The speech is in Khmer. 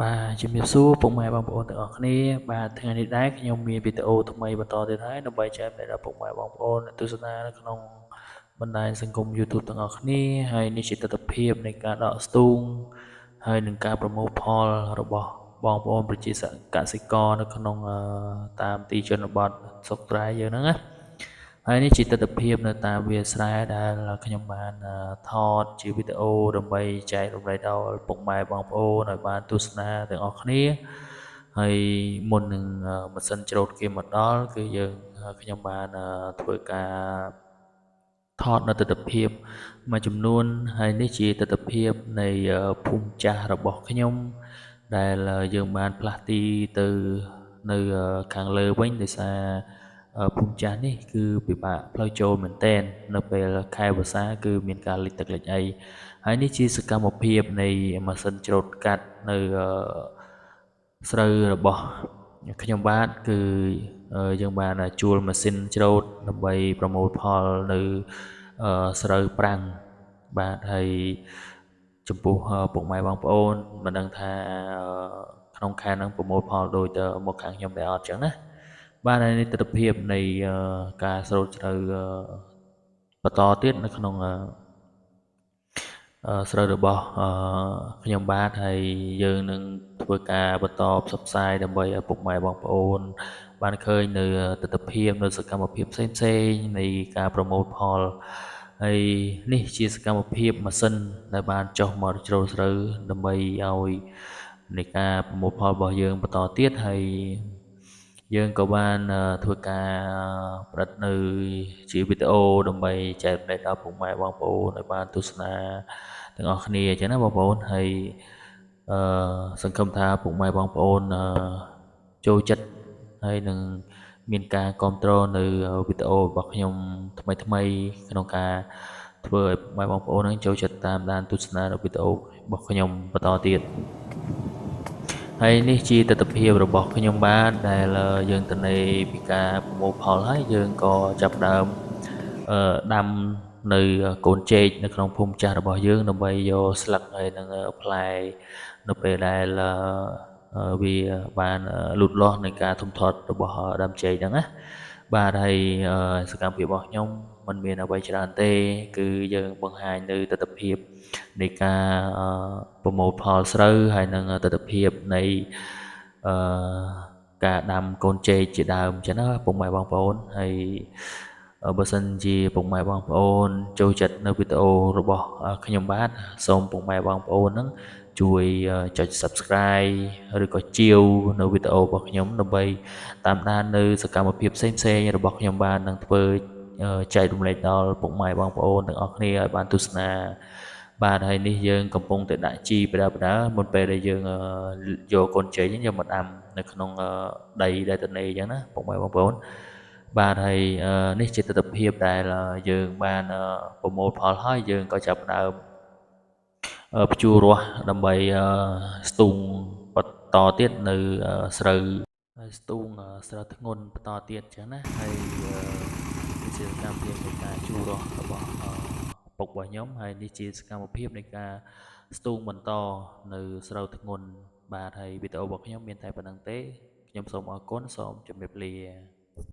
បាទជំរាបសួរពុកម៉ែបងប្អូនទាំងអស់គ្នាបាទថ្ងៃនេះដែរខ្ញុំមានវីដេអូថ្មីបន្តទៀតហើយដើម្បីចែករំលែកដល់ពុកម៉ែបងប្អូនអ្នកទស្សនានៅក្នុងបណ្ដាញសង្គម YouTube ទាំងអស់គ្នាហើយនេះជាទស្សនវិជ្ជានៃការដកស្ទូងហើយនឹងការប្រមូលផលរបស់បងប្អូនប្រជាកសិករនៅក្នុងតាមទីជនបទស្រុកត្រែយើងហ្នឹងណាហើយនេះជាទស្សនវិជ្ជានៅតាមវាលស្រែដែលខ្ញុំបានថតជាវីដេអូដើម្បីចែករំលែកដល់ពុកម៉ែបងប្អូនឲ្យបានទស្សនាទាំងអស់គ្នាហើយមុននឹងម៉ាស៊ីនច្រូតគេមកដល់គឺយើងខ្ញុំបានធ្វើការថតនៅទស្សនវិជ្ជាមួយចំនួនហើយនេះជាទស្សនវិជ្ជានៃភូមិចាស់របស់ខ្ញុំដែលយើងបានផ្លាស់ទីទៅនៅខាងលើវិញដោយសារភូមិចាស់នេះគឺពិបាកផ្លូវចូលមែនទែននៅពេលខែវស្សាគឺមានការលិចទឹកលិចអីហើយនេះជាសកម្មភាពនៃម៉ាស៊ីនច្រូតកាត់នៅស្រូវរបស់ខ្ញុំបាទគឺយើងបានជួលម៉ាស៊ីនច្រូតដើម្បីប្រមូលផលនៅស្រូវប្រាំងបាទហើយចំពោះពុកម៉ែបងប្អូនមិនដឹងថាក្នុងខែហ្នឹងប្រមូលផលដូចទៅមកខាងខ្ញុំដែរអត់ចឹងណាបាទហើយនេះទស្សនវិជ្ជានៃការស្រូតស្រូវបន្តទៀតនៅក្នុងស្រូវរបស់ខ្ញុំបាទហើយយើងនឹងធ្វើការបន្តផ្សព្វផ្សាយដើម្បីឲ្យពុកម៉ែបងប្អូនបានឃើញនៅទស្សនវិជ្ជានៅសកម្មភាពផ្សេងៗនៃការប្រមូលផលហើយនេះជាសកម្មភាពម៉ាស៊ីនដែលបានចុះមកច្រូតស្រូវដើម្បីឲ្យនៃការប្រមូលផលរបស់យើងបន្តទៀតហើយយើងក៏បានធ្វើការផលិតនៅជាវីដេអូដើម្បីចែករំលែកដល់ពុកម៉ែបងប្អូនឲ្យបានទស្សនាទាំងអស់គ្នាអញ្ចឹងណាបងប្អូនហើយសង្ឃឹមថាពុកម៉ែបងប្អូនចូលចិត្តហើយនឹងមានការគ្រប់គ្រងនៅវីដេអូរបស់ខ្ញុំថ្មីក្នុងការធ្វើឲ្យពុកម៉ែបងប្អូននឹងចូលចិត្តតាមដានទស្សនាវីដេអូរបស់ខ្ញុំបន្តទៀតហើយនេះជាទស្សនវិជ្ជារបស់ខ្ញុំបាទដែលយើងទៅនៃពីការប្រមូលផលហើយយើងក៏ចាប់ដើមដាំនៅកូនចេកនៅក្នុងភូមិចាស់របស់យើងដើម្បីយកស្លឹកហើយនឹងផ្លែនៅពេលដែលវាបានលូតលាស់នៃការធំធាត់របស់ដើមចេកហ្នឹងណាបាទហើយសកម្មភាពរបស់ខ្ញុំมันមានអ្វីច្រើនទេគឺយើងបង្ហាញនៅទស្សនវិជ្ជានៃការប្រមូលផលស្រូវហើយនឹងទស្សនវិជ្ជានៃការដាំកូនចេកជាដើមចឹងណាពុកម៉ែបងប្អូនហើយបើសិនជាពុកម៉ែបងប្អូនចូលចិត្តនៅវីដេអូរបស់ខ្ញុំបាទសូមពុកម៉ែបងប្អូនហ្នឹងជួយចុច Subscribe ឬក៏ជាវនៅវីដេអូរបស់ខ្ញុំដើម្បីតាមដាននៅសកម្មភាពផ្សេងៗរបស់ខ្ញុំបាទនឹងធ្វើចែករំលែកដល់ពុកម៉ែបងប្អូនទាំងអស់គ្នាឲ្យបានទស្សនាបាទហើយនេះយើងកំពុងតែដាក់ជីបដាមុនពេលដែលយើងយកកូនចេកយើងមកដាំនៅក្នុងដីដែលទនេអញ្ចឹងណាពុកម៉ែបងប្អូនបាទហើយនេះជាទស្សនវិជ្ជាដែលយើងបានប្រមូលផលហើយយើងក៏ចាប់ផ្ដើមភ្ជួររាស់ដើម្បីស្ទូងបន្តទៀតនៅស្រូវហើយស្ទូងស្រូវធ្ងន់បន្តទៀតអញ្ចឹងណាហើយនេះជាសកម្មភាពនៃការជួររាស់របស់ពុករបស់ខ្ញុំហើយនេះជាសកម្មភាពនៃការស្ទូងបន្តនៅស្រូវធ្ងន់បាទហើយវីដេអូរបស់ខ្ញុំមានតែប៉ុណ្្នឹងទេខ្ញុំសូមអរគុណសូមជម្រាបលា